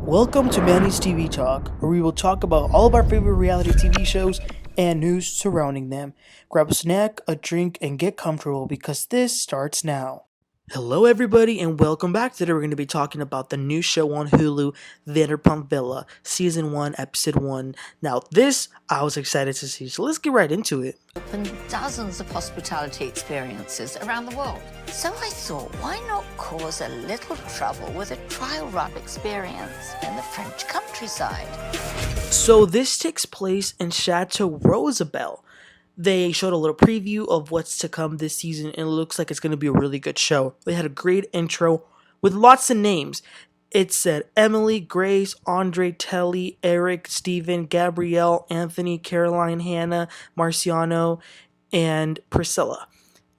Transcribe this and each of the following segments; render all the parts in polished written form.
Welcome to Manny's TV Talk, where we will talk about all of our favorite reality TV shows and news surrounding them. Grab a snack, a drink, and get comfortable because this starts now. Hello, everybody, and welcome back. Today, we're going to be talking about the new show on Hulu, Vanderpump Villa, Season 1, Episode 1. Now, this I was excited to see, so let's get right into it. Opened dozens of hospitality experiences around the world. So I thought, why not cause a little trouble with a trial run experience in the French countryside? So, this takes place in Chateau, Rosabelle. They showed a little preview of what's to come this season, and it looks like it's going to be a really good show. They had a great intro with lots of names. It said Emily, Grace, Andre, Telly, Eric, Steven, Gabrielle, Anthony, Caroline, Hannah, Marciano, and Priscila.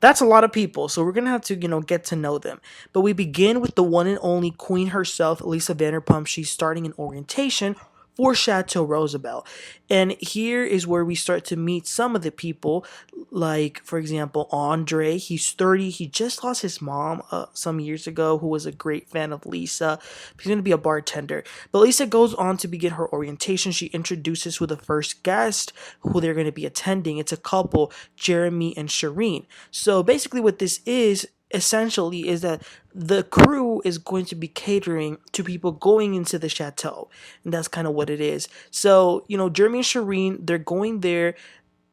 That's a lot of people, so we're going to have to, get to know them. But we begin with the one and only queen herself, Lisa Vanderpump. She's starting an orientation for Chateau Rosabelle. And here is where we start to meet some of the people, like, for example, Andre. He's 30. He just lost his mom some years ago, who was a great fan of Lisa. He's going to be a bartender. But Lisa goes on to begin her orientation. She introduces who the first guest, who they're going to be attending. It's a couple, Jeremy and Shireen. So basically what this is, essentially, is that the crew is going to be catering to people going into the chateau, and that's kind of what it is. So Jeremy and Shireen, they're going there.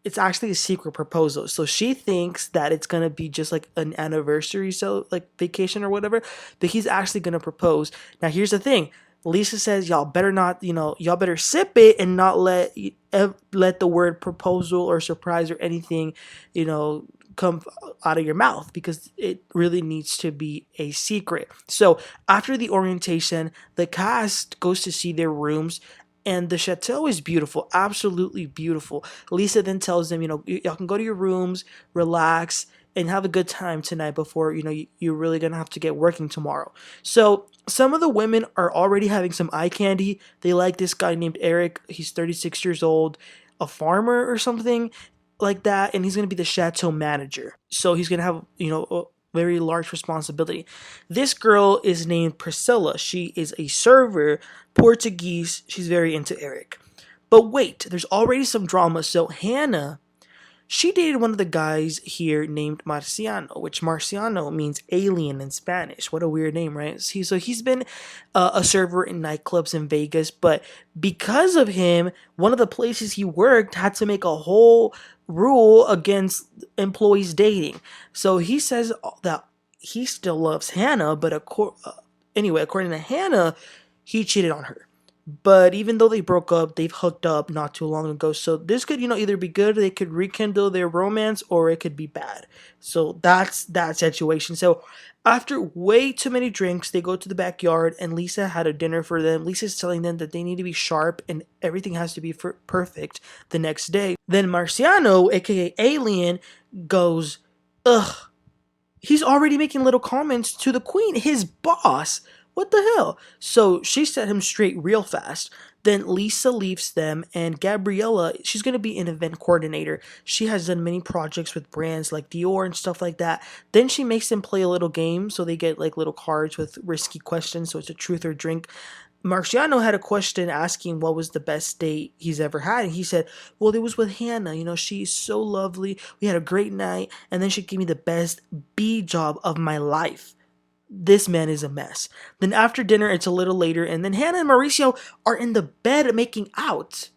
It's actually a secret proposal, so she thinks that it's gonna be just like an anniversary, so like vacation or whatever, but he's actually gonna propose. Now here's the thing: Lisa says y'all better not, y'all better sip it and not let the word proposal or surprise or anything, come out of your mouth, because it really needs to be a secret. So after the orientation, the cast goes to see their rooms, and the chateau is beautiful, absolutely beautiful. Lisa then tells them, y'all can go to your rooms, relax, and have a good time tonight before, you're really gonna have to get working tomorrow. So some of the women are already having some eye candy. They like this guy named Eric. He's 36 years old, a farmer or something like that, and he's going to be the chateau manager. So he's going to have, a very large responsibility. This girl is named Priscila. She is a server, Portuguese. She's very into Eric. But wait, there's already some drama. So Hannah, she dated one of the guys here named Marciano, which Marciano means alien in Spanish. What a weird name, right? So he's been a server in nightclubs in Vegas, but because of him, one of the places he worked had to make a whole rule against employees dating. So he says that he still loves Hannah, but according to Hannah, he cheated on her. But even though they broke up, they've hooked up not too long ago. So this could, either be good, they could rekindle their romance, or it could be bad. So that's that situation. So after way too many drinks, they go to the backyard, and Lisa had a dinner for them. Lisa's telling them that they need to be sharp and everything has to be perfect the next day. Then Marciano, aka Alien, goes, ugh. He's already making little comments to the queen, his boss. What the hell? So she set him straight real fast. Then Lisa leaves them, and Gabriella, she's going to be an event coordinator. She has done many projects with brands like Dior and stuff like that. Then she makes them play a little game, so they get like little cards with risky questions, so it's a truth or drink. Marciano had a question asking what was the best date he's ever had, and he said, well, it was with Hannah. She's so lovely. We had a great night, and then she gave me the best B job of my life. This man is a mess. Then after dinner, it's a little later, and then Hannah and Mauricio are in the bed making out.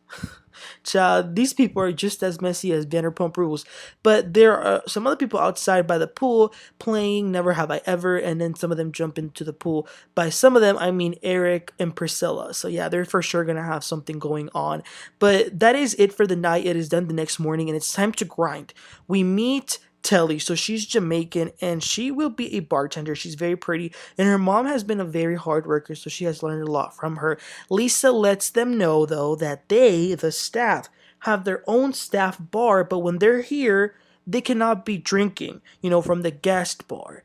Child, these people are just as messy as Vanderpump Rules. But there are some other people outside by the pool playing Never Have I Ever, and then some of them jump into the pool. By some of them, I mean Eric and Priscila. So yeah, they're for sure gonna have something going on. But that is it for the night. It is done the next morning, and it's time to grind. We meet Telly. So she's Jamaican, and she will be a bartender. She's very pretty, and her mom has been a very hard worker, so she has learned a lot from her. Lisa lets them know, though, that they, the staff, have their own staff bar, but when they're here, they cannot be drinking, from the guest bar.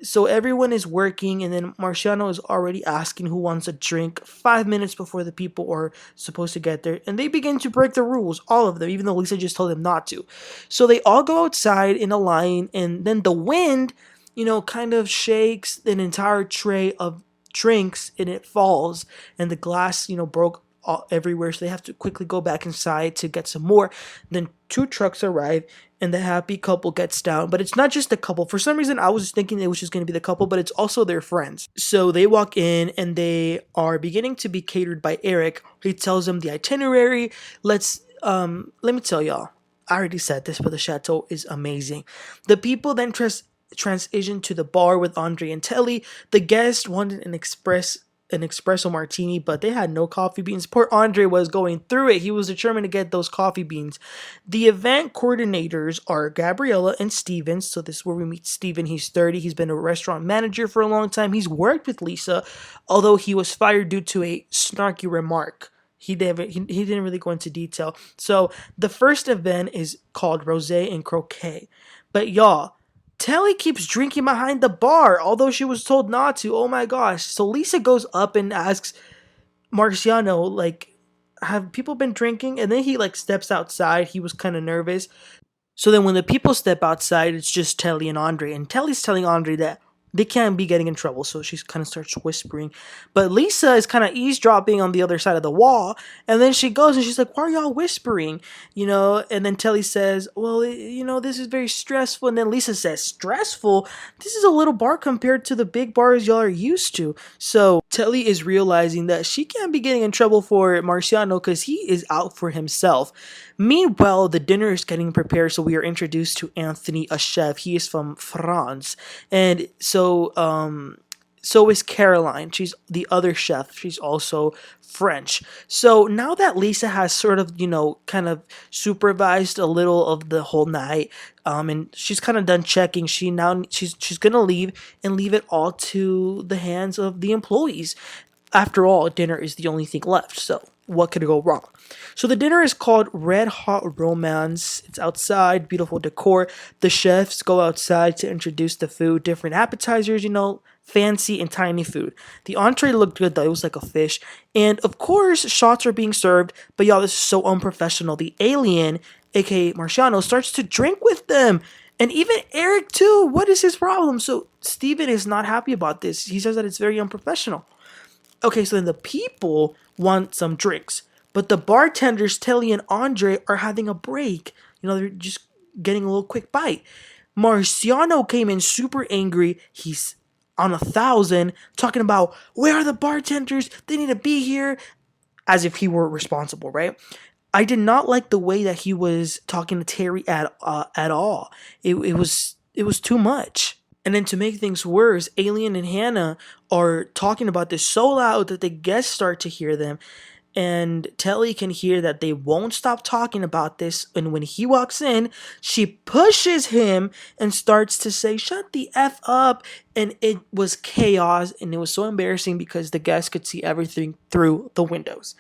So everyone is working, and then Marciano is already asking who wants a drink 5 minutes before the people are supposed to get there, and they begin to break the rules, all of them, even though Lisa just told them not to. So they all go outside in a line, and then the wind, kind of shakes an entire tray of drinks and it falls, and the glass, broke everywhere, so they have to quickly go back inside to get some more. Then two trucks arrive, and the happy couple gets down. But it's not just the couple. For some reason, I was thinking it was just going to be the couple, but it's also their friends. So they walk in, and they are beginning to be catered by Eric. He tells them the itinerary. Let me tell y'all. I already said this, but the Chateau is amazing. The people then transition to the bar with Andre and Telly. The guests wanted an espresso martini, but they had no coffee beans. Poor Andre was going through it. He was determined to get those coffee beans. The event coordinators are Gabriella and Steven. So this is where we meet Steven. He's 30. He's been a restaurant manager for a long time. He's worked with Lisa, although he was fired due to a snarky remark. He didn't really go into detail. So the first event is called Rosé and Croquet. But y'all, Telly keeps drinking behind the bar, although she was told not to. Oh my gosh. So Lisa goes up and asks Marciano, like, have people been drinking? And then he steps outside. He was kind of nervous. So then when the people step outside, it's just Telly and Andre. And Telly's telling Andre that they can't be getting in trouble. So she kind of starts whispering. But Lisa is kind of eavesdropping on the other side of the wall. And then she goes and she's like, why are y'all whispering? And then Telly says, well, this is very stressful. And then Lisa says, stressful? This is a little bar compared to the big bars y'all are used to. So Telly is realizing that she can't be getting in trouble for Marciano because he is out for himself. Meanwhile, the dinner is getting prepared, so we are introduced to Anthony, a chef. He is from France. And so is Caroline. She's the other chef. She's also French. So now that Lisa has sort of, kind of supervised a little of the whole night, and she's kind of done checking, she's gonna leave and leave it all to the hands of the employees. After all, dinner is the only thing left, so what could go wrong? So the dinner is called Red Hot Romance. It's outside, beautiful decor. The chefs go outside to introduce the food, different appetizers, fancy and tiny food. The entree looked good though, it was like a fish. And of course, shots are being served, but y'all, this is so unprofessional. The alien, aka Marciano, starts to drink with them. And even Eric too, what is his problem? So Steven is not happy about this. He says that it's very unprofessional. Okay, so then the people want some drinks. But the bartenders, Telly and Andre, are having a break. They're just getting a little quick bite. Marciano came in super angry. He's on 1,000, talking about, where are the bartenders? They need to be here. As if he were responsible, right? I did not like the way that he was talking to Terry at all. It was too much. And then to make things worse, Alien and Hannah are talking about this so loud that the guests start to hear them. And Telly can hear that they won't stop talking about this. And when he walks in, she pushes him and starts to say, shut the F up. And it was chaos. And it was so embarrassing because the guests could see everything through the windows.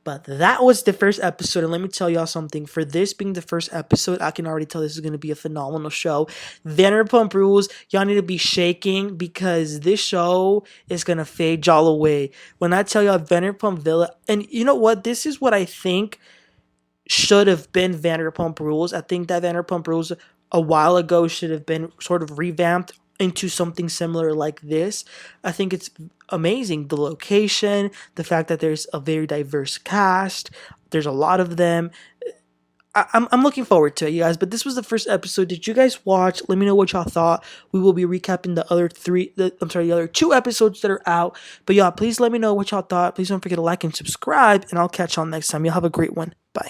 But that was the first episode, and let me tell y'all something. For this being the first episode, I can already tell this is going to be a phenomenal show. Vanderpump Rules, y'all need to be shaking because this show is going to fade y'all away. When I tell y'all Vanderpump Villa, and you know what? This is what I think should have been Vanderpump Rules. I think that Vanderpump Rules a while ago should have been sort of revamped into something similar like this. I think it's amazing. The location, the fact that there's a very diverse cast, there's a lot of them. I'm looking forward to it, you guys. But this was the first episode. Did you guys watch? Let me know what y'all thought. We will be recapping the other two episodes that are out. But y'all, please let me know what y'all thought. Please don't forget to like and subscribe, and I'll catch y'all next time. Y'all have a great one. Bye.